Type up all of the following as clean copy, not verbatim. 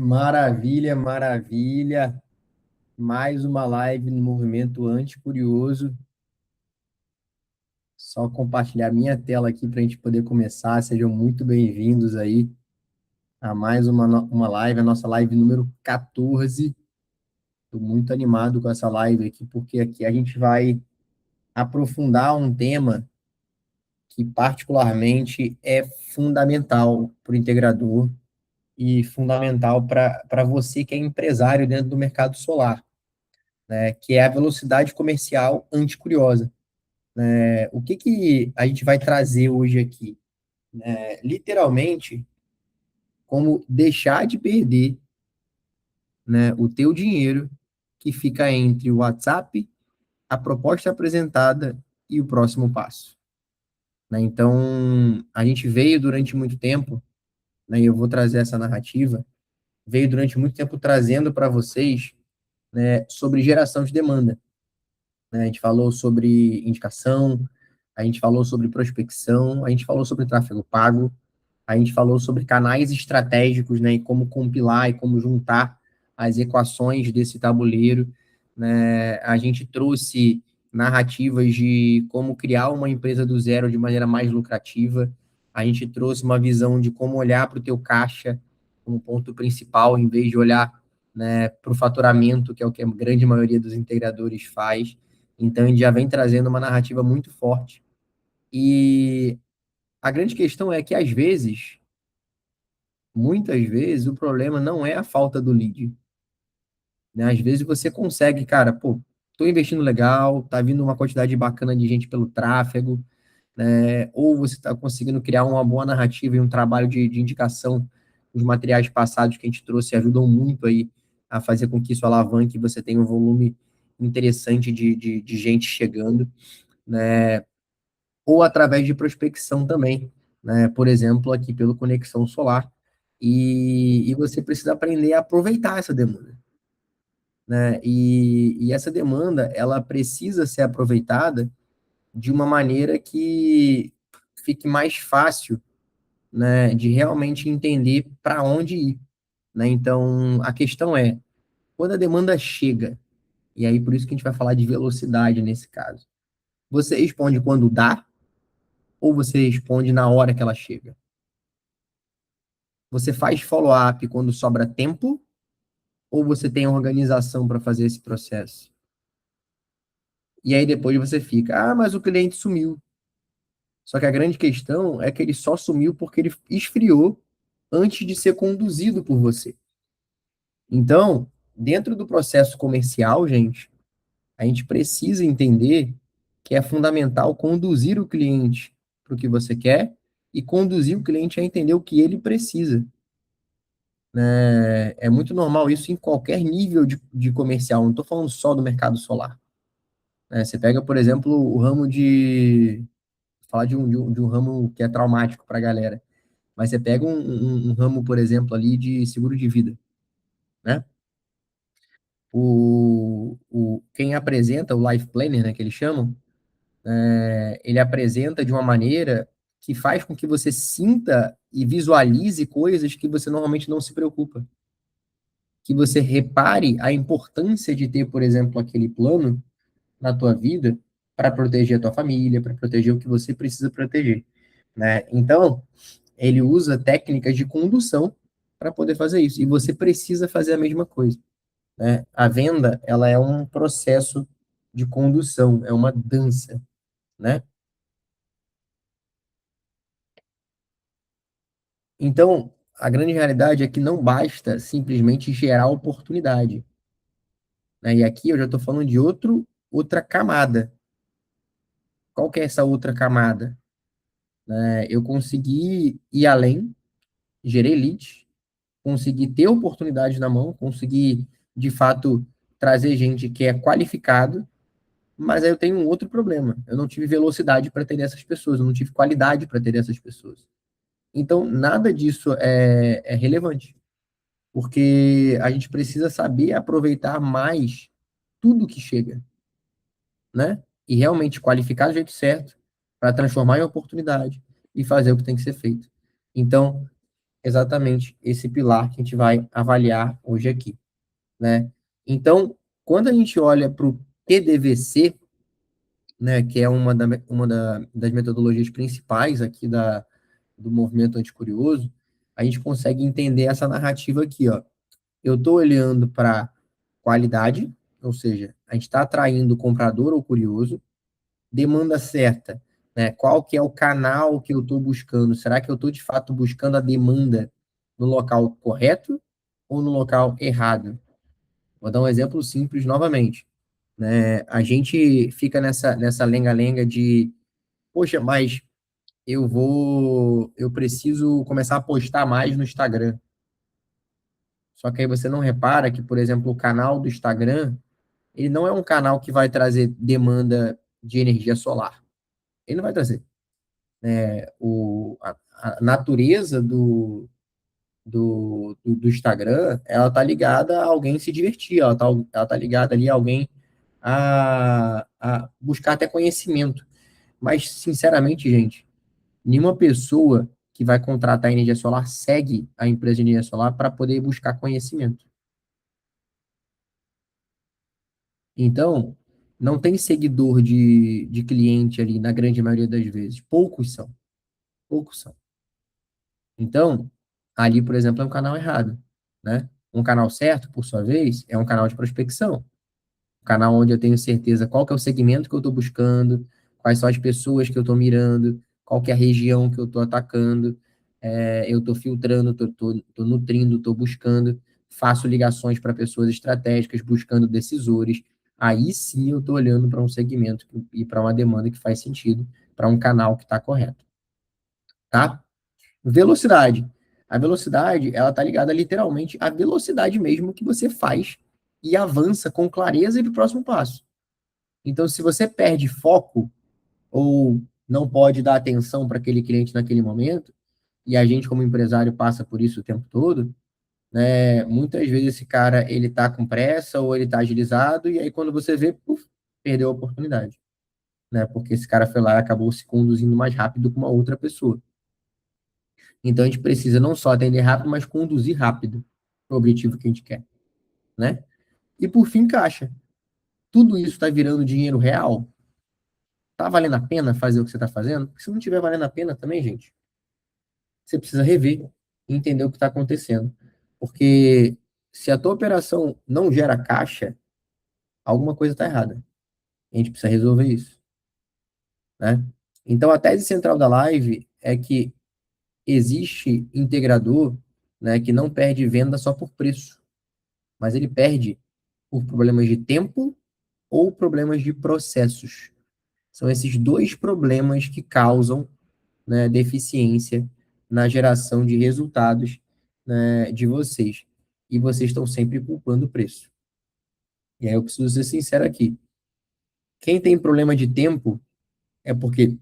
Maravilha, maravilha. Mais uma live no Movimento Anticurioso. Só compartilhar minha tela aqui para a gente poder começar. Sejam muito bem-vindos aí a mais uma live, a nossa live número 14. Estou muito animado com essa live aqui, porque aqui a gente vai aprofundar um tema que particularmente é fundamental para o integrador e fundamental para você que é empresário dentro do mercado solar, né, que é a velocidade comercial anticuriosa. O que a gente vai trazer hoje aqui? Literalmente, como deixar de perder, né, o teu dinheiro que fica entre o WhatsApp, a proposta apresentada e o próximo passo. Né? Então, a gente veio durante muito tempo, né, e eu vou trazer essa narrativa, veio durante muito tempo trazendo para vocês, né, sobre geração de demanda. Né? A gente falou sobre indicação, a gente falou sobre prospecção, a gente falou sobre tráfego pago, a gente falou sobre canais estratégicos, né, e como compilar e como juntar as equações desse tabuleiro, né? A gente trouxe narrativas de como criar uma empresa do zero de maneira mais lucrativa. A gente trouxe uma visão de como olhar para o teu caixa como ponto principal, em vez de olhar, né, para o faturamento, que é o que a grande maioria dos integradores faz. Então, a gente já vem trazendo uma narrativa muito forte. E a grande questão é que, às vezes, muitas vezes, o problema não é a falta do lead. Né? Às vezes você consegue, cara, pô, tô investindo legal, tá vindo uma quantidade bacana de gente pelo tráfego, né? Ou você está conseguindo criar uma boa narrativa e um trabalho de indicação. Os materiais passados que a gente trouxe ajudam muito aí a fazer com que isso alavanque e você tenha um volume interessante de gente chegando, né? Ou através de prospecção também, né? Por exemplo, aqui pelo Conexão Solar. E você precisa aprender a aproveitar essa demanda, né? E essa demanda, ela precisa ser aproveitada de uma maneira que fique mais fácil, né, de realmente entender para onde ir, né? Então, a questão é, quando a demanda chega, e aí por isso que a gente vai falar de velocidade nesse caso, você responde quando dá ou você responde na hora que ela chega? Você faz follow-up quando sobra tempo ou você tem organização para fazer esse processo? E aí depois você fica, ah, mas o cliente sumiu. Só que a grande questão é que ele só sumiu porque ele esfriou antes de ser conduzido por você. Então, dentro do processo comercial, gente, a gente precisa entender que é fundamental conduzir o cliente para o que você quer e conduzir o cliente a entender o que ele precisa. Né? É muito normal isso em qualquer nível de comercial, não estou falando só do mercado solar. Né? Você pega, por exemplo, o ramo de. Falar de um ramo que é traumático para a galera. Mas você pega um ramo, por exemplo, ali de seguro de vida, né? Quem apresenta, o Life Planner, né, que eles chamam, ele apresenta de uma maneira que faz com que você sinta e visualize coisas que você normalmente não se preocupa. Que você repare a importância de ter, por exemplo, aquele plano na tua vida para proteger a tua família, para proteger o que você precisa proteger, né? Então, ele usa técnicas de condução para poder fazer isso. E você precisa fazer a mesma coisa, né? A venda, ela é um processo de condução, é uma dança, né? Então, a grande realidade é que não basta simplesmente gerar oportunidade, né? E aqui eu já estou falando de outra camada. Qual que é essa outra camada? Eu consegui ir além, gerei leads, consegui ter oportunidade na mão, consegui, de fato, trazer gente que é qualificado, mas aí eu tenho um outro problema. Eu não tive velocidade para ter essas pessoas, eu não tive qualidade para ter essas pessoas. Então, nada disso é relevante, porque a gente precisa saber aproveitar mais tudo que chega, né? E realmente qualificar do jeito certo para transformar em oportunidade e fazer o que tem que ser feito. Então, exatamente esse pilar que a gente vai avaliar hoje aqui, né? Então, quando a gente olha para o TDVC, né, que é das metodologias principais aqui do movimento anticurioso, a gente consegue entender essa narrativa aqui, ó. Eu estou olhando para qualidade, ou seja, a gente está atraindo o comprador ou curioso, demanda certa, né? Qual que é o canal que eu estou buscando? Será que eu estou de fato buscando a demanda no local correto ou no local errado? Vou dar um exemplo simples novamente, né? A gente fica nessa lenga-lenga de, poxa, mas eu preciso começar a postar mais no Instagram. Só que aí você não repara que, por exemplo, o canal do Instagram, ele não é um canal que vai trazer demanda de energia solar. Ele não vai trazer. A natureza do Instagram, ela tá ligada a alguém se divertir, ela tá ligada ali a alguém a buscar até conhecimento. Mas, sinceramente, gente, nenhuma pessoa que vai contratar energia solar segue a empresa de energia solar para poder buscar conhecimento. Então, não tem seguidor de cliente ali, na grande maioria das vezes. Poucos são. Poucos são. Então, ali, por exemplo, é um canal errado, né? Um canal certo, por sua vez, é um canal de prospecção. Um canal onde eu tenho certeza qual que é o segmento que eu estou buscando, quais são as pessoas que eu estou mirando, qual que é a região que eu estou atacando, eu estou filtrando, estou nutrindo, estou buscando, faço ligações para pessoas estratégicas, buscando decisores. Aí sim eu estou olhando para um segmento e para uma demanda que faz sentido, para um canal que está correto, tá? Velocidade. A velocidade, ela tá ligada literalmente à velocidade mesmo que você faz e avança com clareza e para o próximo passo. Então, se você perde foco ou não pode dar atenção para aquele cliente naquele momento, e a gente como empresário passa por isso o tempo todo, né? Muitas vezes esse cara, ele tá com pressa ou ele tá agilizado e aí quando você vê, puf, perdeu a oportunidade, né? Porque esse cara foi lá e acabou se conduzindo mais rápido com uma outra pessoa. Então a gente precisa não só atender rápido, mas conduzir rápido para o objetivo que a gente quer, né? E por fim, caixa. Tudo isso está virando dinheiro real? Tá valendo a pena fazer o que você está fazendo? Porque se não estiver valendo a pena também, gente, você precisa rever e entender o que está acontecendo. Porque se a tua operação não gera caixa, alguma coisa está errada. A gente precisa resolver isso, né? Então a tese central da live é que existe integrador, né, que não perde venda só por preço, mas ele perde por problemas de tempo ou problemas de processos. São esses dois problemas que causam, né, deficiência na geração de resultados, né, de vocês. E vocês estão sempre culpando o preço. E aí eu preciso ser sincero aqui. Quem tem problema de tempo é porque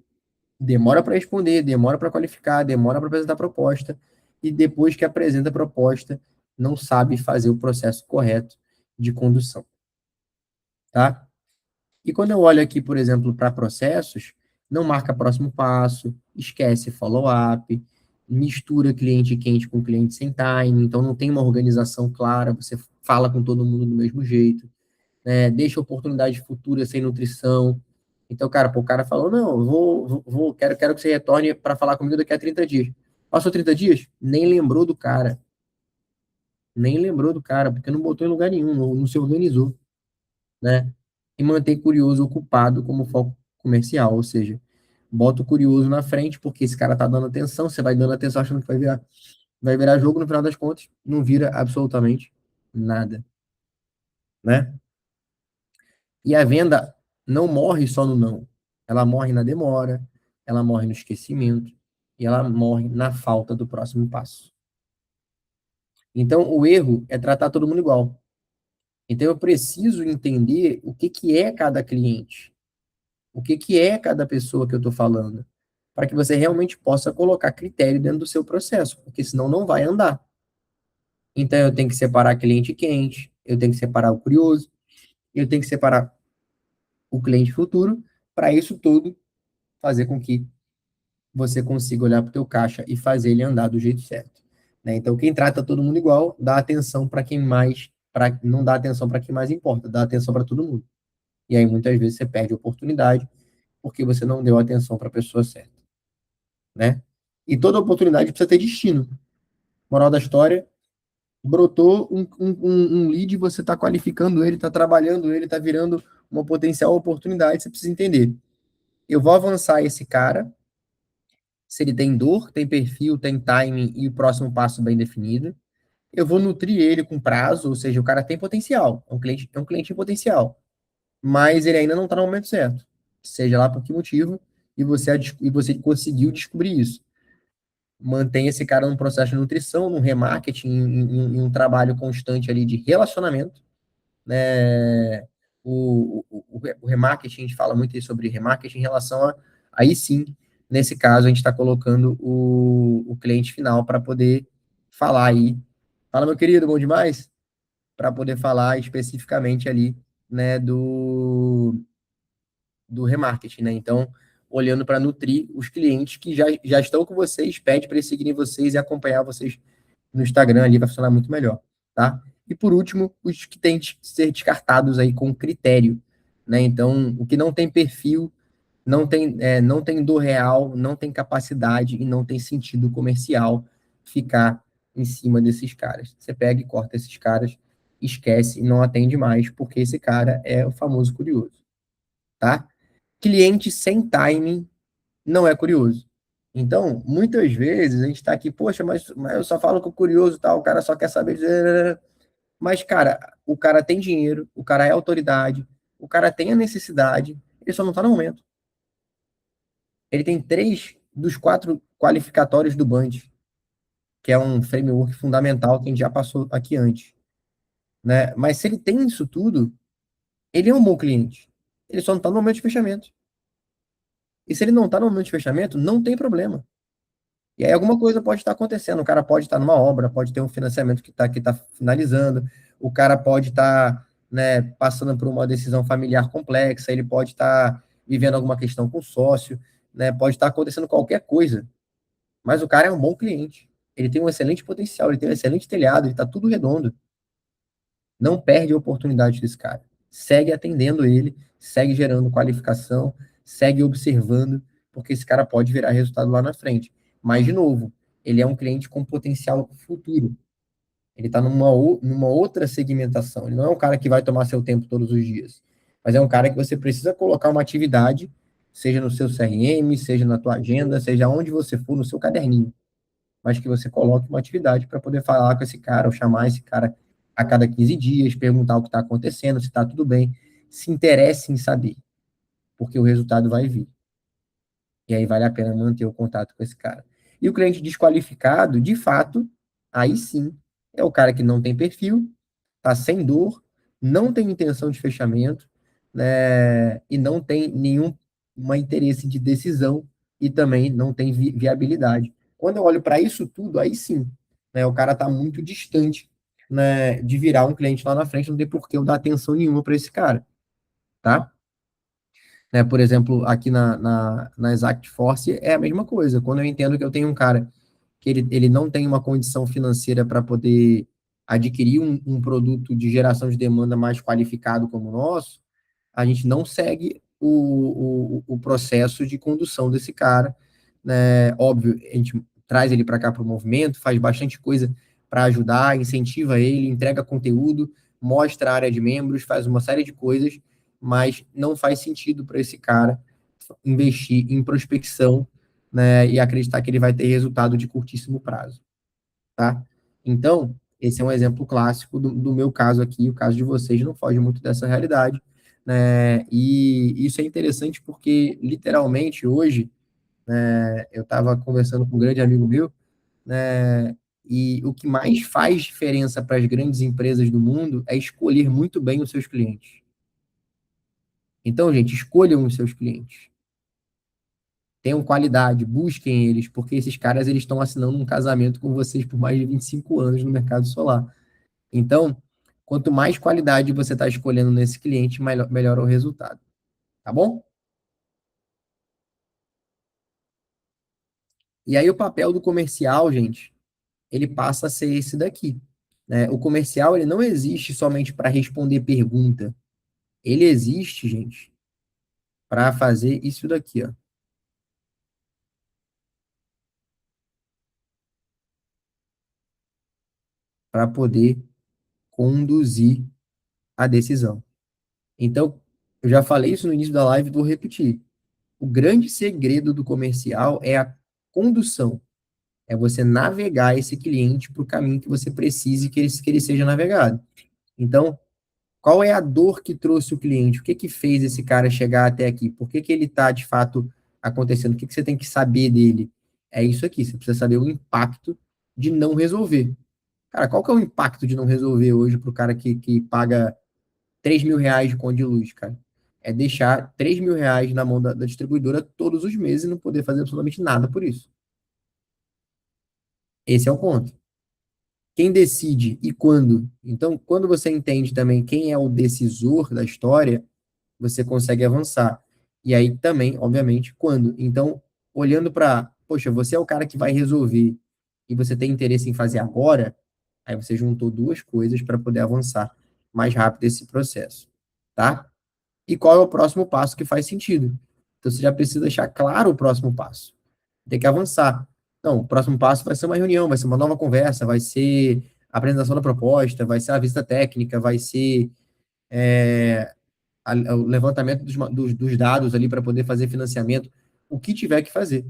demora para responder, demora para qualificar, demora para apresentar proposta, e depois que apresenta a proposta, não sabe fazer o processo correto de condução, tá? E quando eu olho aqui, por exemplo, para processos, não marca próximo passo, esquece follow-up, mistura cliente quente com cliente sem time, então não tem uma organização clara, você fala com todo mundo do mesmo jeito, né? Deixa oportunidade futura sem nutrição. Então, cara, pô, o cara falou, não, quero que você retorne para falar comigo daqui a 30 dias. Passou 30 dias? Nem lembrou do cara, porque não botou em lugar nenhum, não se organizou, né? E manter curioso ocupado como foco comercial, ou seja, bota o curioso na frente, porque esse cara tá dando atenção, você vai dando atenção achando que vai virar jogo, no final das contas, não vira absolutamente nada, né? E a venda não morre só no não, ela morre na demora, ela morre no esquecimento, e ela morre na falta do próximo passo. Então, o erro é tratar todo mundo igual. Então, eu preciso entender o que que é cada cliente, o que que é cada pessoa que eu estou falando, para que você realmente possa colocar critério dentro do seu processo, porque senão não vai andar. Então eu tenho que separar cliente quente, eu tenho que separar o curioso, eu tenho que separar o cliente futuro, para isso tudo fazer com que você consiga olhar para o teu caixa e fazer ele andar do jeito certo. né? Então, quem trata todo mundo igual, dá atenção para quem mais, não dá atenção para quem mais importa, dá atenção para todo mundo. E aí, muitas vezes, você perde a oportunidade porque você não deu atenção para a pessoa certa, né? E toda oportunidade precisa ter destino. Moral da história, brotou um lead, você está qualificando ele, está trabalhando ele, está virando uma potencial oportunidade, você precisa entender. Eu vou avançar esse cara, se ele tem dor, tem perfil, tem timing e o próximo passo bem definido. Eu vou nutrir ele com prazo, ou seja, o cara tem potencial, é um cliente em potencial, mas ele ainda não está no momento certo, seja lá por que motivo, e você conseguiu descobrir isso. Mantém esse cara num processo de nutrição, num remarketing, em um trabalho constante ali de relacionamento, né? O remarketing, a gente fala muito aí sobre remarketing em relação a, aí sim, nesse caso, a gente está colocando o cliente final para poder falar aí. Fala, meu querido, bom demais? Para poder falar especificamente ali, né, do remarketing, né? Então, olhando para nutrir os clientes que já estão com vocês, pede para eles seguirem vocês e acompanhar vocês no Instagram ali, vai funcionar muito melhor, tá? E por último, os que têm que ser descartados aí com critério, né? Então, o que não tem perfil, não tem dor real, não tem capacidade e não tem sentido comercial ficar em cima desses caras. Você pega e corta esses caras, esquece e não atende mais, porque esse cara é o famoso curioso, tá? Cliente sem timing não é curioso. Então, muitas vezes a gente está aqui, poxa, mas eu só falo com o curioso, tal, o cara só quer saber. Mas, cara, o cara tem dinheiro, o cara é autoridade, o cara tem a necessidade, ele só não está no momento. Ele tem 3 dos 4 qualificatórios do Band, que é um framework fundamental que a gente já passou aqui antes, né? Mas se ele tem isso tudo, ele é um bom cliente. Ele só não está no momento de fechamento. E se ele não está no momento de fechamento, não tem problema. E aí alguma coisa pode estar acontecendo. O cara pode estar numa obra, pode ter um financiamento que tá finalizando, o cara pode estar, né, passando por uma decisão familiar complexa, ele pode estar vivendo alguma questão com o sócio, né, pode estar acontecendo qualquer coisa. Mas o cara é um bom cliente. Ele tem um excelente potencial, ele tem um excelente telhado, ele está tudo redondo. Não perde a oportunidade desse cara. Segue atendendo ele, segue gerando qualificação, segue observando, porque esse cara pode virar resultado lá na frente. Mas, de novo, ele é um cliente com potencial futuro. Ele está numa outra segmentação. Ele não é um cara que vai tomar seu tempo todos os dias. Mas é um cara que você precisa colocar uma atividade, seja no seu CRM, seja na tua agenda, seja onde você for, no seu caderninho, mas que você coloque uma atividade para poder falar com esse cara, ou chamar esse cara a cada 15 dias, perguntar o que está acontecendo, se está tudo bem, se interesse em saber, porque o resultado vai vir. E aí vale a pena manter o contato com esse cara. E o cliente desqualificado, de fato, aí sim, é o cara que não tem perfil, está sem dor, não tem intenção de fechamento, né, e não tem nenhum interesse de decisão e também não tem viabilidade. Quando eu olho para isso tudo, aí sim, né, o cara está muito distante, né, de virar um cliente lá na frente, não tem por que eu dar atenção nenhuma para esse cara, tá? Né, por exemplo, aqui na Exact Force é a mesma coisa. Quando eu entendo que eu tenho um cara que ele não tem uma condição financeira para poder adquirir um produto de geração de demanda mais qualificado como o nosso, a gente não segue o processo de condução desse cara, né? Óbvio, a gente traz ele para cá para o movimento, faz bastante coisa para ajudar, incentiva ele, entrega conteúdo, mostra a área de membros, faz uma série de coisas, mas não faz sentido para esse cara investir em prospecção, né, e acreditar que ele vai ter resultado de curtíssimo prazo, tá? Então, esse é um exemplo clássico do meu caso aqui, o caso de vocês não foge muito dessa realidade, né? E isso é interessante porque, literalmente, hoje, né, eu estava conversando com um grande amigo meu, né, e o que mais faz diferença para as grandes empresas do mundo é escolher muito bem os seus clientes. Então, gente, escolham os seus clientes. Tenham qualidade, busquem eles, porque esses caras eles estão assinando um casamento com vocês por mais de 25 anos no mercado solar. Então, quanto mais qualidade você está escolhendo nesse cliente, melhor é o resultado. Tá bom? E aí, o papel do comercial, gente. ele passa a ser esse daqui, né? O comercial, ele não existe somente para responder pergunta. Ele existe, gente, para fazer isso daqui, ó, para poder conduzir a decisão. Então, eu já falei isso no início da live, vou repetir. O grande segredo do comercial é a condução, é você navegar esse cliente para o caminho que você precise que ele seja navegado. Então, qual é a dor que trouxe o cliente? O que que fez esse cara chegar até aqui? Por que que ele está, de fato, acontecendo? O que que você tem que saber dele? É isso aqui, você precisa saber o impacto de não resolver. Cara, qual que é o impacto de não resolver hoje para o cara que paga R$ 3.000 de conta de luz, cara? É deixar R$ 3.000 na mão da distribuidora todos os meses e não poder fazer absolutamente nada por isso. Esse é o ponto. Quem decide e quando? Então, quando você entende também quem é o decisor da história, você consegue avançar. E aí também, obviamente, quando. Então, olhando para, poxa, você é o cara que vai resolver e você tem interesse em fazer agora, aí você juntou duas coisas para poder avançar mais rápido esse processo, tá? E qual é o próximo passo que faz sentido? Então, você já precisa deixar claro o próximo passo. Tem que avançar. Não, o próximo passo vai ser uma reunião, vai ser uma nova conversa, vai ser a apresentação da proposta, vai ser a visita técnica, vai ser o levantamento dos dados ali para poder fazer financiamento, o que tiver que fazer.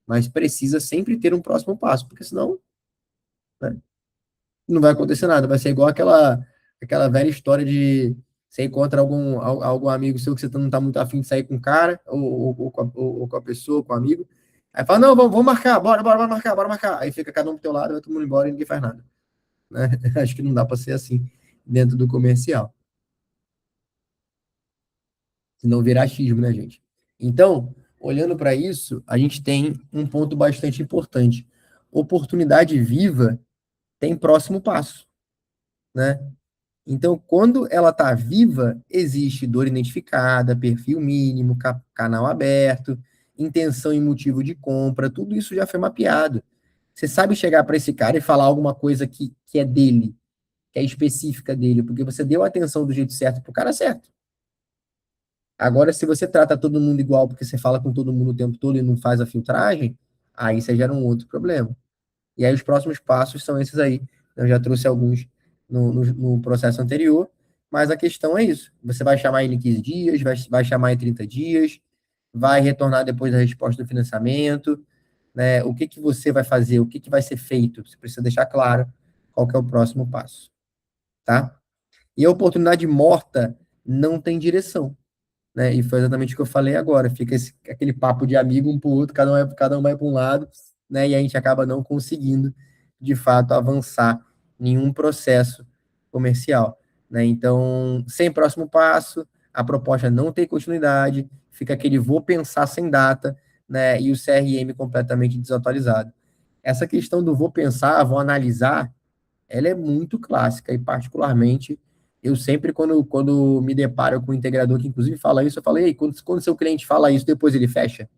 Mas precisa sempre ter um próximo passo, porque senão, né, não vai acontecer nada. Vai ser igual aquela velha história de você encontra algum amigo seu que você não está muito afim de sair com o cara, ou com a pessoa, com o amigo. Aí fala, não, vamos marcar, bora marcar, bora marcar. Aí fica cada um pro teu lado, vai todo mundo embora e ninguém faz nada. Né? Acho que não dá para ser assim dentro do comercial. Senão virar achismo, né, gente? Então, olhando para isso, a gente tem um ponto bastante importante. Oportunidade viva tem próximo passo, né? Então, quando ela está viva, existe dor identificada, perfil mínimo, canal aberto, intenção e motivo de compra, tudo isso já foi mapeado. Você sabe chegar para esse cara e falar alguma coisa que é dele, que é específica dele, porque você deu a atenção do jeito certo para o cara certo. Agora, se você trata todo mundo igual porque você fala com todo mundo o tempo todo e não faz a filtragem, aí você gera um outro problema. E aí os próximos passos são esses aí. Eu já trouxe alguns no processo anterior, mas a questão é isso. Você vai chamar ele em 15 dias, vai chamar em 30 dias, vai retornar depois da resposta do financiamento, né? O que que você vai fazer, o que que vai ser feito? Você precisa deixar claro qual que é o próximo passo, tá? E a oportunidade morta não tem direção, né? E foi exatamente o que eu falei agora. Fica aquele papo de amigo um para o outro, cada um vai para um lado, né? E a gente acaba não conseguindo, de fato, avançar em nenhum processo comercial, né? Então, sem próximo passo, a proposta não tem continuidade, fica aquele vou pensar sem data, né? E o CRM completamente desatualizado. Essa questão do vou pensar, vou analisar, ela é muito clássica e particularmente eu sempre quando me deparo com um integrador que inclusive fala isso, eu falo, ei, quando seu cliente fala isso, depois ele fecha?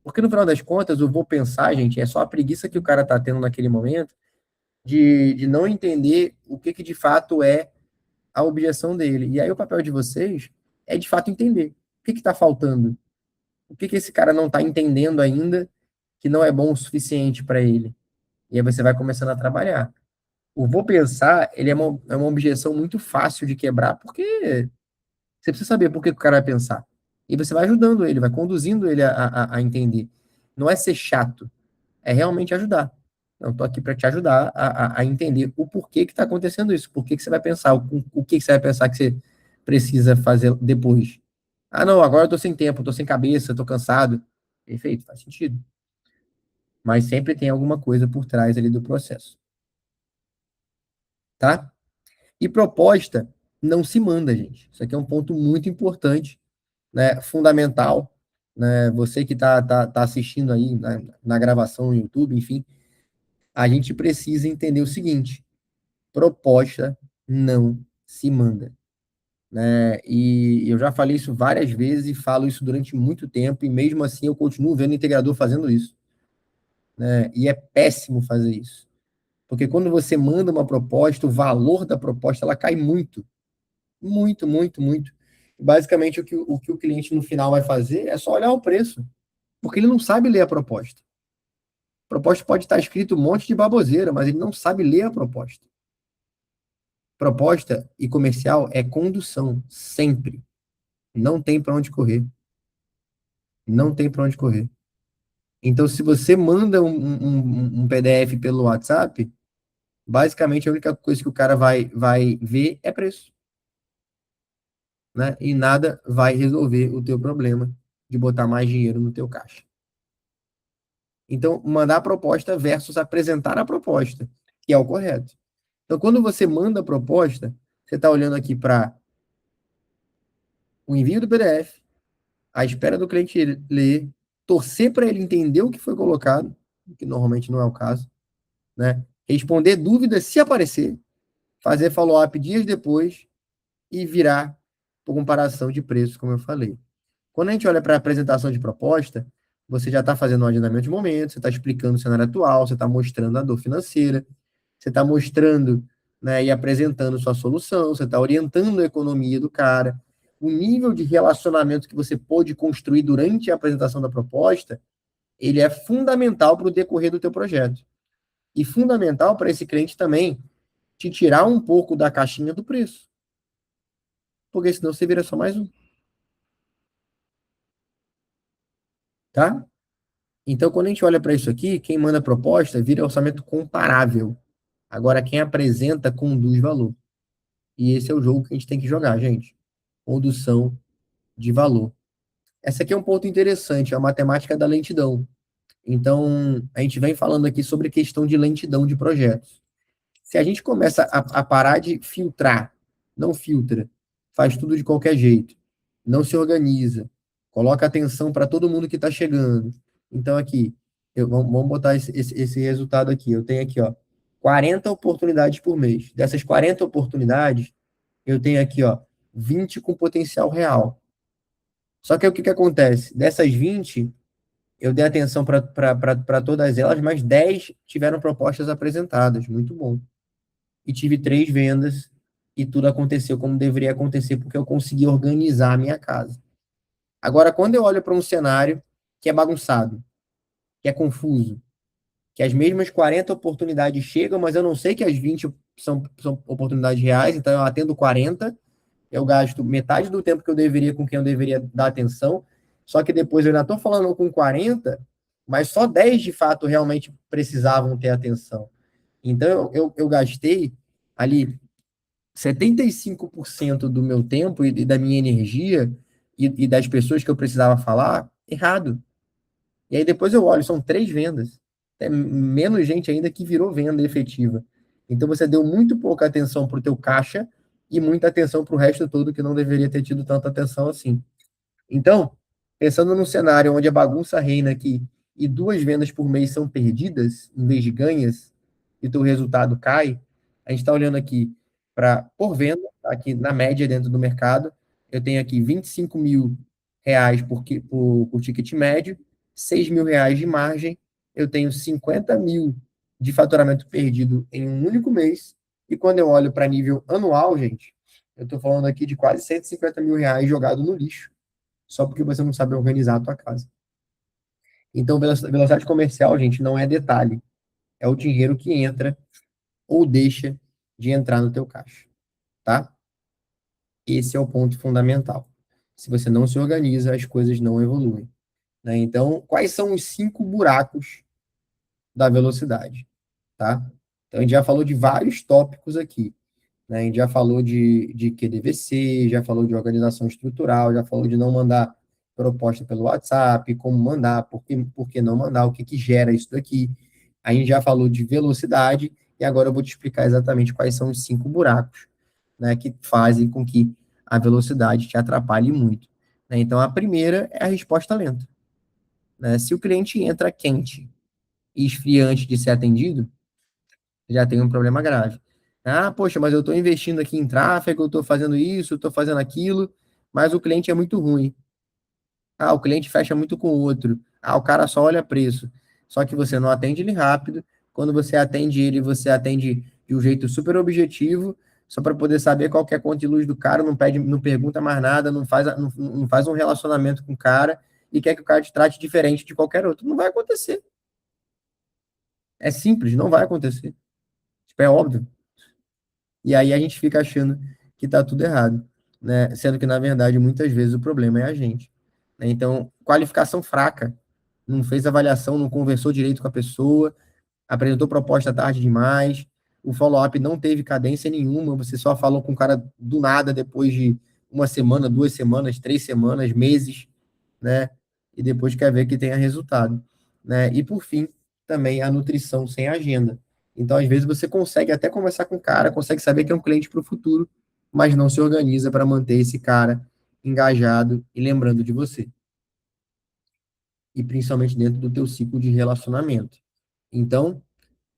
Porque no final das contas, eu vou pensar, gente, é só a preguiça que o cara tá tendo naquele momento de não entender o que de fato é a objeção dele. E aí o papel de vocês é de fato entender o que está faltando, o que esse cara não está entendendo ainda que não é bom o suficiente para ele. E aí você vai começando a trabalhar. O vou pensar, ele é uma objeção muito fácil de quebrar, porque você precisa saber por que o cara vai pensar. E você vai ajudando ele, vai conduzindo ele a entender. Não é ser chato, é realmente ajudar. Eu estou aqui para te ajudar a entender o porquê que está acontecendo isso, por que você vai pensar, o que você vai pensar que você precisa fazer depois. Ah, não, agora eu estou sem tempo, estou sem cabeça, estou cansado. Perfeito, faz sentido. Mas sempre tem alguma coisa por trás ali do processo, tá? E proposta não se manda, gente. Isso aqui é um ponto muito importante, né? Fundamental, né? Você que tá assistindo aí na gravação no YouTube, enfim, a gente precisa entender o seguinte: proposta não se manda, né? E eu já falei isso várias vezes e falo isso durante muito tempo, e mesmo assim eu continuo vendo integrador fazendo isso. né? E é péssimo fazer isso. Porque quando você manda uma proposta, o valor da proposta ela cai muito. Muito, muito, muito. Basicamente, o que o cliente no final vai fazer é só olhar o preço. Porque ele não sabe ler a proposta. A proposta pode estar escrito um monte de baboseira, mas ele não sabe ler a proposta. Proposta e comercial é condução, sempre. Não tem para onde correr. Não tem para onde correr. Então, se você manda um PDF pelo WhatsApp, basicamente a única coisa que o cara vai ver é preço, né? E nada vai resolver o teu problema de botar mais dinheiro no teu caixa. Então, mandar a proposta versus apresentar a proposta, que é o correto. Então, quando você manda a proposta, você está olhando aqui para o envio do PDF, a espera do cliente ler, torcer para ele entender o que foi colocado, que normalmente não é o caso, né? Responder dúvidas se aparecer, fazer follow-up dias depois e virar por comparação de preços, como eu falei. Quando a gente olha para a apresentação de proposta, você já está fazendo um agendamento de momento, você está explicando o cenário atual, você está mostrando a dor financeira, você está mostrando, né, e apresentando sua solução, você está orientando a economia do cara. O nível de relacionamento que você pôde construir durante a apresentação da proposta, ele é fundamental para o decorrer do teu projeto. E fundamental para esse cliente também te tirar um pouco da caixinha do preço. Porque senão você vira só mais um, tá? Então, quando a gente olha para isso aqui, quem manda proposta vira orçamento comparável. Agora, quem apresenta conduz valor. E esse é o jogo que a gente tem que jogar, gente. Condução de valor. Essa aqui é um ponto interessante, a matemática da lentidão. Então, a gente vem falando aqui sobre a questão de lentidão de projetos. Se a gente começa a parar de filtrar, não filtra, faz tudo de qualquer jeito, não se organiza, coloca atenção para todo mundo que está chegando. Então, aqui, vamos botar esse resultado aqui. Eu tenho aqui, ó, 40 oportunidades por mês. Dessas 40 oportunidades, eu tenho aqui, ó, 20 com potencial real. Só que o que, que acontece? Dessas 20, eu dei atenção para todas elas, mas 10 tiveram propostas apresentadas. Muito bom. E tive 3 vendas e tudo aconteceu como deveria acontecer, porque eu consegui organizar a minha casa. Agora, quando eu olho para um cenário que é bagunçado, que é confuso, que as mesmas 40 oportunidades chegam, mas eu não sei que as 20 são oportunidades reais, então eu atendo 40, eu gasto metade do tempo que eu deveria com quem eu deveria dar atenção, só que depois eu ainda estou falando com 40, mas só 10 de fato realmente precisavam ter atenção. Então eu gastei ali 75% do meu tempo e da minha energia e das pessoas que eu precisava falar errado. E aí depois eu olho, são 3 vendas. É menos gente ainda que virou venda efetiva. Então você deu muito pouca atenção para o teu caixa e muita atenção para o resto todo que não deveria ter tido tanta atenção assim. Então, pensando num cenário onde a bagunça reina aqui e 2 vendas por mês são perdidas em vez de ganhas e teu resultado cai, a gente está olhando aqui para por venda, tá aqui na média dentro do mercado, eu tenho aqui 25 mil reais por ticket médio, 6 mil reais de margem, eu tenho 50 mil de faturamento perdido em um único mês, e quando eu olho para nível anual, gente, eu estou falando aqui de quase 150 mil reais jogado no lixo, só porque você não sabe organizar a tua casa. Então, velocidade comercial, gente, não é detalhe. É o dinheiro que entra ou deixa de entrar no teu caixa, tá? Esse é o ponto fundamental. Se você não se organiza, as coisas não evoluem, né? Então, quais são os 5 buracos da velocidade, tá? Então, a gente já falou de vários tópicos aqui, né? A gente já falou de QDVC, já falou de organização estrutural, já falou de não mandar proposta pelo WhatsApp, como mandar, por que não mandar, o que, que gera isso daqui. A gente já falou de velocidade, e agora eu vou te explicar exatamente quais são os 5 buracos, né, que fazem com que a velocidade te atrapalhe muito, né? Então, a primeira é a resposta lenta, né? Se o cliente entra quente e esfria antes de ser atendido, já tem um problema grave. Ah, poxa, mas eu estou investindo aqui em tráfego, eu estou fazendo isso, estou fazendo aquilo, mas o cliente é muito ruim. Ah, o cliente fecha muito com o outro. Ah, o cara só olha preço. Só que você não atende ele rápido. Quando você atende de um jeito super objetivo, só para poder saber qual que é a conta de luz do cara, não pede, não pergunta mais nada, não faz um relacionamento com o cara e quer que o cara te trate diferente de qualquer outro. Não vai acontecer. É simples, não vai acontecer. Tipo, é óbvio. E aí a gente fica achando que tá tudo errado, né? Sendo que, na verdade, muitas vezes o problema é a gente, né? Então, qualificação fraca, não fez avaliação, não conversou direito com a pessoa, apresentou proposta tarde demais, o follow-up não teve cadência nenhuma, você só falou com o cara do nada depois de uma semana, 2 semanas, 3 semanas, meses, né? E depois quer ver que tenha resultado, né? E por fim, também a nutrição sem agenda. Então, às vezes, você consegue até conversar com o cara, consegue saber que é um cliente para o futuro, mas não se organiza para manter esse cara engajado e lembrando de você. E principalmente dentro do teu ciclo de relacionamento. Então,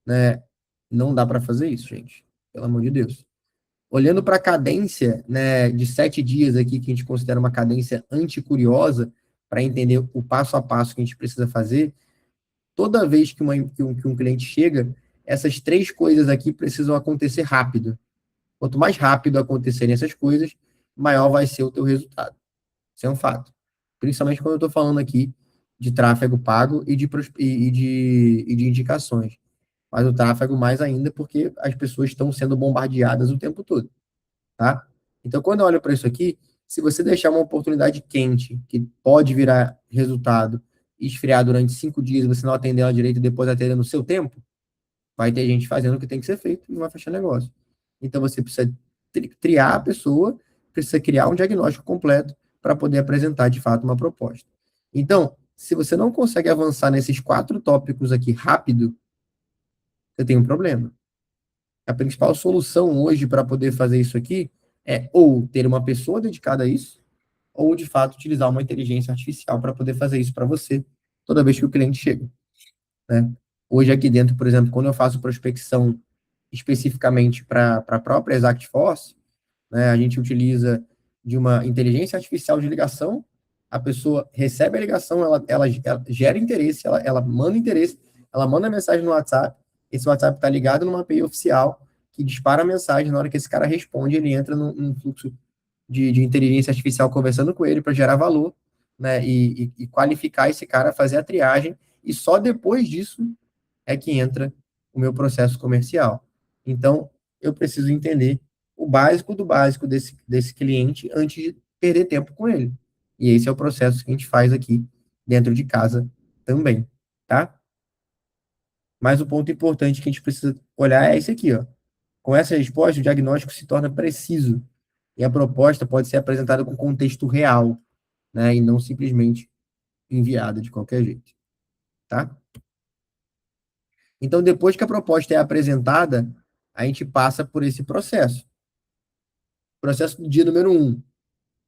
né, não dá para fazer isso, gente. Pelo amor de Deus. Olhando para a cadência, né, de 7 dias aqui, que a gente considera uma cadência anticuriosa, para entender o passo a passo que a gente precisa fazer, toda vez que um cliente chega, essas 3 coisas aqui precisam acontecer rápido. Quanto mais rápido acontecerem essas coisas, maior vai ser o teu resultado. Isso é um fato. Principalmente quando eu estou falando aqui de tráfego pago e de indicações. Mas o tráfego mais ainda porque as pessoas estão sendo bombardeadas o tempo todo, tá? Então, quando eu olho para isso aqui, se você deixar uma oportunidade quente, que pode virar resultado, e esfriar durante 5 dias, você não atender ela direito e depois atender no seu tempo, vai ter gente fazendo o que tem que ser feito e não vai fechar negócio. Então, você precisa triar a pessoa, precisa criar um diagnóstico completo para poder apresentar, de fato, uma proposta. Então, se você não consegue avançar nesses 4 tópicos aqui rápido, você tem um problema. A principal solução hoje para poder fazer isso aqui é ou ter uma pessoa dedicada a isso, ou de fato utilizar uma inteligência artificial para poder fazer isso para você toda vez que o cliente chega, né? Hoje aqui dentro, por exemplo, quando eu faço prospecção especificamente para a própria Exact Force, né, a gente utiliza de uma inteligência artificial de ligação, a pessoa recebe a ligação, ela gera interesse, ela manda interesse, ela manda mensagem no WhatsApp, esse WhatsApp está ligado numa API oficial, que dispara a mensagem, na hora que esse cara responde, ele entra num fluxo de inteligência artificial conversando com ele para gerar valor, né, e qualificar esse cara, fazer a triagem, e só depois disso é que entra o meu processo comercial. Então, eu preciso entender o básico do básico desse cliente antes de perder tempo com ele. E esse é o processo que a gente faz aqui dentro de casa também, tá? Mas o ponto importante que a gente precisa olhar é esse aqui, ó. Com essa resposta, o diagnóstico se torna preciso e a proposta pode ser apresentada com contexto real, né, e não simplesmente enviada de qualquer jeito, tá? Então, depois que a proposta é apresentada, a gente passa por esse processo. Processo do dia número 1,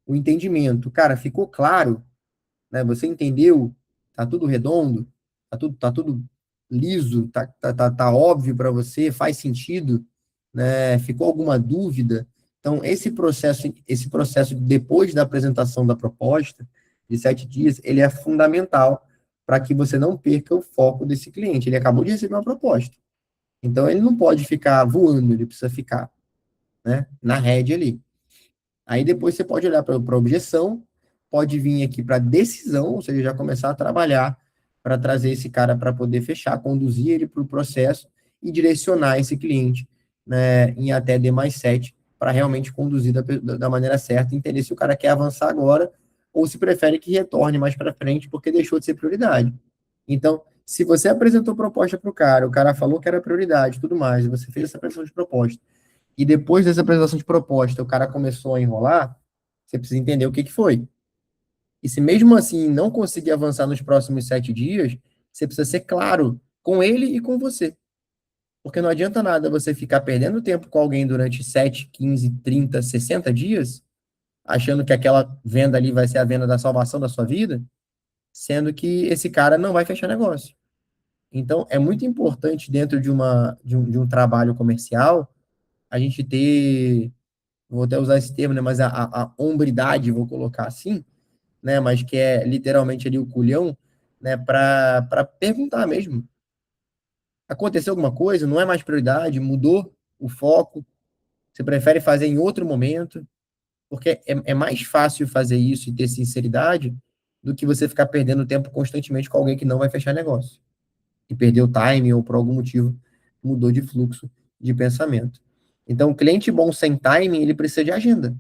o entendimento. Cara, ficou claro, né? Você entendeu? Tá tudo redondo? Tá tudo liso? Tá óbvio para você? Faz sentido? Né? Ficou alguma dúvida? Então, esse processo depois da apresentação da proposta, de 7 dias, ele é fundamental para que você não perca o foco desse cliente. Ele acabou de receber uma proposta. Então, ele não pode ficar voando, ele precisa ficar, né, na rédea ali. Aí depois você pode olhar para a objeção, pode vir aqui para decisão, ou seja, já começar a trabalhar para trazer esse cara para poder fechar, conduzir ele para o processo e direcionar esse cliente, né, em até D+7, para realmente conduzir da maneira certa, entender se o cara quer avançar agora ou se prefere que retorne mais para frente porque deixou de ser prioridade. Então, se você apresentou proposta para o cara falou que era prioridade, tudo mais, e você fez essa apresentação de proposta, e depois dessa apresentação de proposta o cara começou a enrolar, você precisa entender o que que foi. E se mesmo assim não conseguir avançar nos próximos 7 dias, você precisa ser claro com ele e com você. Porque não adianta nada você ficar perdendo tempo com alguém durante 7, 15, 30, 60 dias, achando que aquela venda ali vai ser a venda da salvação da sua vida, sendo que esse cara não vai fechar negócio. Então, é muito importante dentro de um trabalho comercial a gente ter, vou até usar esse termo, né, mas a hombridade, vou colocar assim, né, mas que é literalmente ali o culhão, né, para perguntar mesmo. Aconteceu alguma coisa? Não é mais prioridade? Mudou o foco? Você prefere fazer em outro momento? Porque é mais fácil fazer isso e ter sinceridade do que você ficar perdendo tempo constantemente com alguém que não vai fechar negócio. E perdeu o time ou por algum motivo mudou de fluxo de pensamento. Então, o cliente bom sem timing, ele precisa de agenda.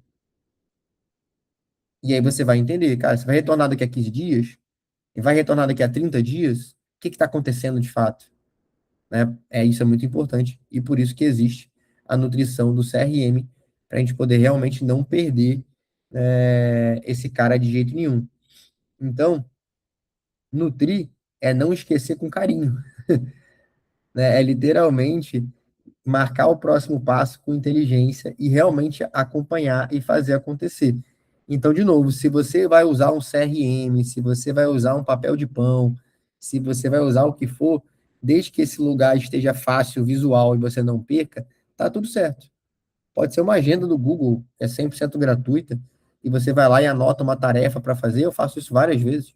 E aí você vai entender, cara, você vai retornar daqui a 15 dias, e vai retornar daqui a 30 dias, o que está acontecendo de fato? Né? Isso é muito importante, e por isso que existe a nutrição do CRM, para a gente poder realmente não perder esse cara de jeito nenhum. Então, nutrir é não esquecer com carinho, né? É literalmente marcar o próximo passo com inteligência e realmente acompanhar e fazer acontecer. Então, de novo, se você vai usar um CRM, se você vai usar um papel de pão, se você vai usar o que for, desde que esse lugar esteja fácil, visual e você não perca, tá tudo certo. Pode ser uma agenda do Google, é 100% gratuita, e você vai lá e anota uma tarefa para fazer. Eu faço isso várias vezes.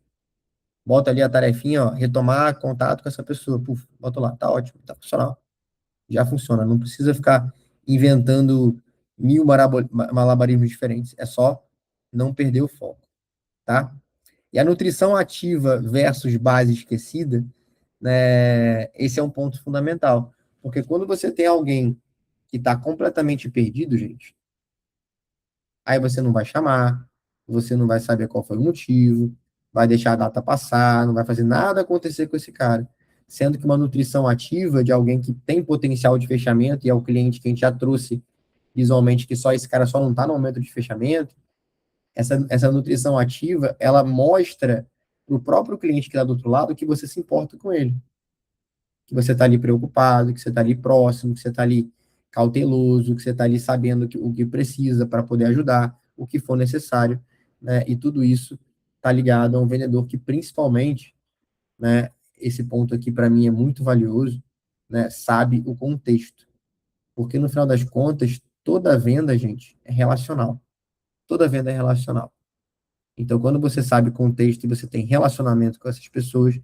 Bota ali a tarefinha, ó, retomar contato com essa pessoa. Puf, boto lá, tá ótimo, tá funcional. Já funciona. Não precisa ficar inventando mil malabarismos diferentes. É só não perder o foco, tá? E a nutrição ativa versus base esquecida, né? Esse é um ponto fundamental. Porque quando você tem alguém que está completamente perdido, gente, aí você não vai chamar, você não vai saber qual foi o motivo, vai deixar a data passar, não vai fazer nada acontecer com esse cara. Sendo que uma nutrição ativa de alguém que tem potencial de fechamento, e é o cliente que a gente já trouxe visualmente, que só esse cara só não está no momento de fechamento, essa nutrição ativa, ela mostra para o próprio cliente que está do outro lado que você se importa com ele, que você está ali preocupado, que você está ali próximo, que você está ali cauteloso, que você está ali sabendo o que precisa para poder ajudar, o que for necessário, né? E tudo isso está ligado a um vendedor que principalmente, né? Esse ponto aqui para mim é muito valioso, né? Sabe o contexto, porque no final das contas toda venda, gente, é relacional. Toda venda é relacional. Então, quando você sabe o contexto e você tem relacionamento com essas pessoas,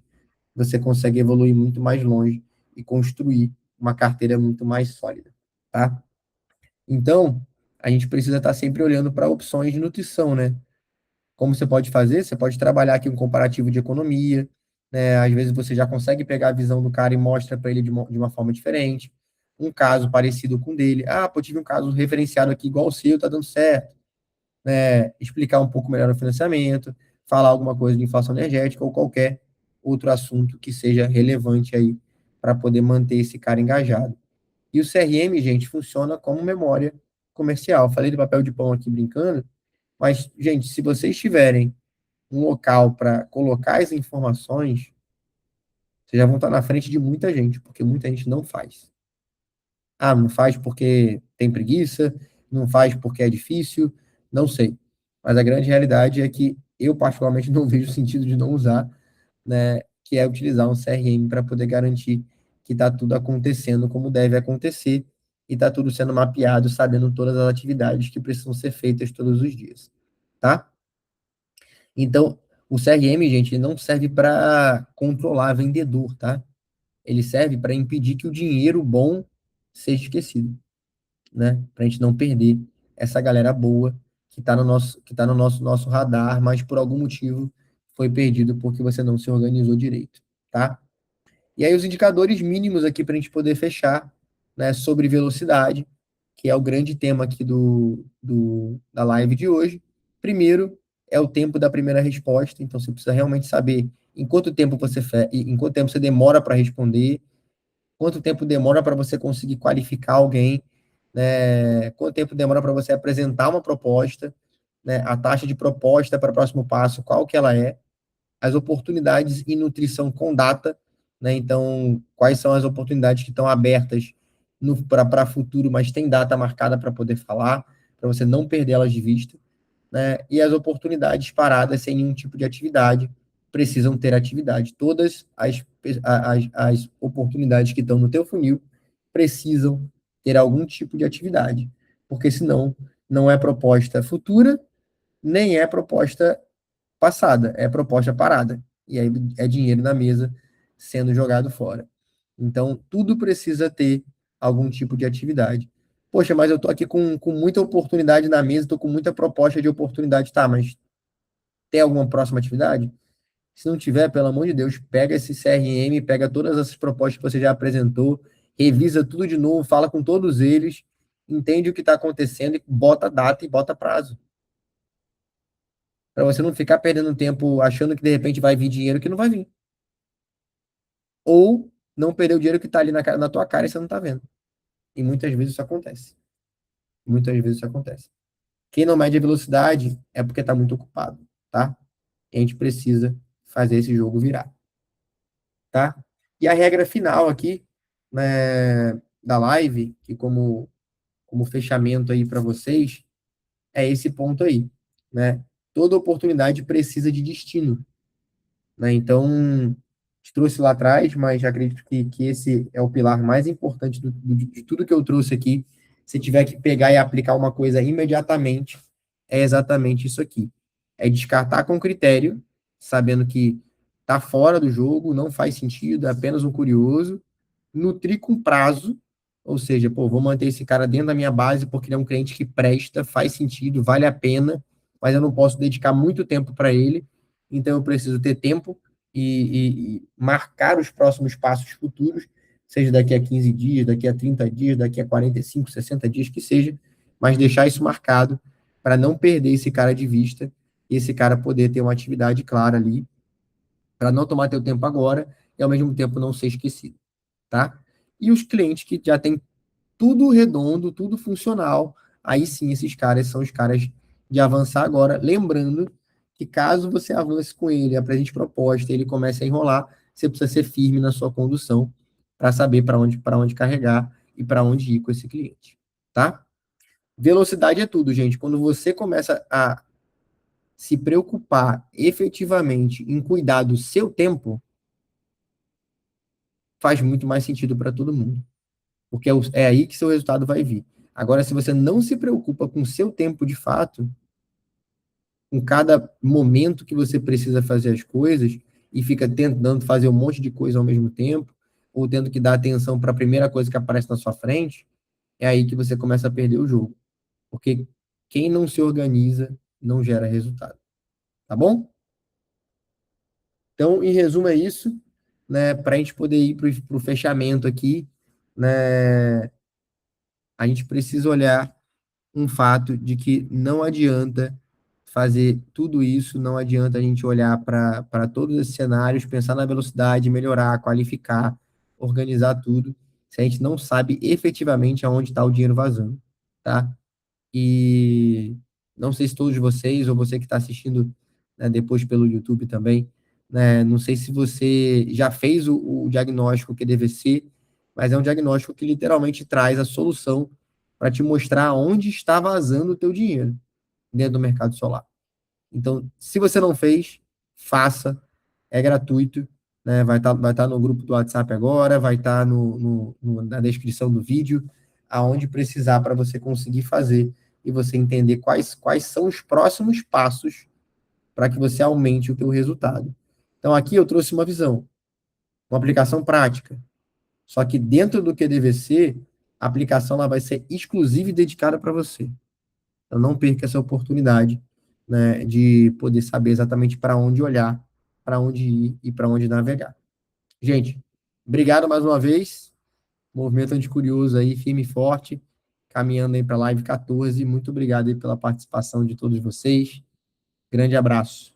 você consegue evoluir muito mais longe e construir uma carteira muito mais sólida, tá? Então, a gente precisa estar sempre olhando para opções de nutrição, né? Como você pode fazer? Você pode trabalhar aqui um comparativo de economia, né? Às vezes você já consegue pegar a visão do cara e mostra para ele de uma forma diferente. Um caso parecido com o dele. Ah, pô, tive um caso referenciado aqui igual o seu, tá dando certo. Né? Explicar um pouco melhor o financiamento, falar alguma coisa de inflação energética ou qualquer outro assunto que seja relevante aí para poder manter esse cara engajado. E o CRM, gente, funciona como memória comercial. Falei do papel de pão aqui brincando, mas, gente, se vocês tiverem um local para colocar as informações, vocês já vão estar na frente de muita gente, porque muita gente não faz. Ah, não faz porque tem preguiça, não faz porque é difícil, não sei. Mas a grande realidade é que eu, particularmente, não vejo sentido de não usar, né? Que é utilizar um CRM para poder garantir que está tudo acontecendo como deve acontecer e está tudo sendo mapeado, sabendo todas as atividades que precisam ser feitas todos os dias, tá? Então, o CRM, gente, ele não serve para controlar vendedor, tá? Ele serve para impedir que o dinheiro bom seja esquecido, né? Para a gente não perder essa galera boa que está no nosso radar, mas por algum motivo foi perdido porque você não se organizou direito, tá? E aí os indicadores mínimos aqui para a gente poder fechar, né? Sobre velocidade, que é o grande tema aqui da live de hoje. Primeiro é o tempo da primeira resposta, então você precisa realmente saber em quanto tempo você demora para responder, quanto tempo demora para você conseguir qualificar alguém, né? Quanto tempo demora para você apresentar uma proposta, né? A taxa de proposta para o próximo passo, qual que ela é, as oportunidades em nutrição com data, né? Então, quais são as oportunidades que estão abertas para futuro, mas tem data marcada para poder falar, para você não perder elas de vista, né? E as oportunidades paradas sem nenhum tipo de atividade precisam ter atividade. Todas as oportunidades que estão no teu funil precisam ter algum tipo de atividade, porque senão não é proposta futura, nem é proposta passada, é proposta parada. e aí é dinheiro na mesa sendo jogado fora. Então, tudo precisa ter algum tipo de atividade. Poxa, mas eu tô aqui com muita oportunidade na mesa, tô com muita proposta de oportunidade. Tá, mas tem alguma próxima atividade? Se não tiver, pelo amor de Deus, pega esse CRM, pega todas essas propostas que você já apresentou, revisa tudo de novo, fala com todos eles, entende o que está acontecendo e bota data e bota prazo. Para você não ficar perdendo tempo achando que de repente vai vir dinheiro que não vai vir. Ou não perder o dinheiro que está ali na tua cara e você não está vendo. E muitas vezes isso acontece. Muitas vezes isso acontece. Quem não mede a velocidade é porque está muito ocupado, tá? E a gente precisa fazer esse jogo virar, tá? E a regra final aqui, né, da live, que como fechamento aí para vocês, é esse ponto aí, né? Toda oportunidade precisa de destino, né? Então, te trouxe lá atrás, mas acredito que esse é o pilar mais importante de tudo que eu trouxe aqui. Se tiver que pegar e aplicar uma coisa imediatamente, é exatamente isso aqui. É descartar com critério, sabendo que tá fora do jogo, não faz sentido, é apenas um curioso, nutrir com prazo, ou seja, pô, vou manter esse cara dentro da minha base porque ele é um cliente que presta, faz sentido, vale a pena, mas eu não posso dedicar muito tempo para ele, então eu preciso ter tempo e marcar os próximos passos futuros, seja daqui a 15 dias, daqui a 30 dias, daqui a 45, 60 dias, que seja, mas deixar isso marcado para não perder esse cara de vista e esse cara poder ter uma atividade clara ali, para não tomar teu tempo agora e ao mesmo tempo não ser esquecido, tá? E os clientes que já têm tudo redondo, tudo funcional, aí sim esses caras são os caras de avançar agora. Lembrando que caso você avance com ele, apresente proposta, ele comece a enrolar, você precisa ser firme na sua condução para saber para onde carregar e para onde ir com esse cliente, tá? Velocidade é tudo, gente. Quando você começa a se preocupar efetivamente em cuidar do seu tempo, faz muito mais sentido para todo mundo. Porque é aí que seu resultado vai vir. Agora, se você não se preocupa com o seu tempo de fato, com cada momento que você precisa fazer as coisas, e fica tentando fazer um monte de coisa ao mesmo tempo, ou tendo que dar atenção para a primeira coisa que aparece na sua frente, é aí que você começa a perder o jogo. Porque quem não se organiza não gera resultado. Tá bom? Então, em resumo, é isso. Né, para a gente poder ir para o fechamento aqui, né, a gente precisa olhar um fato de que não adianta fazer tudo isso, não adianta a gente olhar para todos esses cenários, pensar na velocidade, melhorar, qualificar, organizar tudo, se a gente não sabe efetivamente aonde está o dinheiro vazando, tá? E não sei se todos vocês, ou você que está assistindo, né, depois pelo YouTube também, né, não sei se você já fez o diagnóstico QDVC, mas é um diagnóstico que literalmente traz a solução para te mostrar onde está vazando o teu dinheiro dentro do mercado solar. Então, se você não fez, faça, é gratuito, né? Vai tá no grupo do WhatsApp agora, vai estar na descrição do vídeo, aonde precisar para você conseguir fazer e você entender quais são os próximos passos para que você aumente o teu resultado. Então, aqui eu trouxe uma visão, uma aplicação prática. Só que dentro do QDVC, a aplicação ela vai ser exclusiva e dedicada para você. Então, não perca essa oportunidade, né, de poder saber exatamente para onde olhar, para onde ir e para onde navegar. Gente, obrigado mais uma vez. Movimento Anticurioso aí, firme e forte, caminhando aí para a live 14. Muito obrigado aí pela participação de todos vocês. Grande abraço.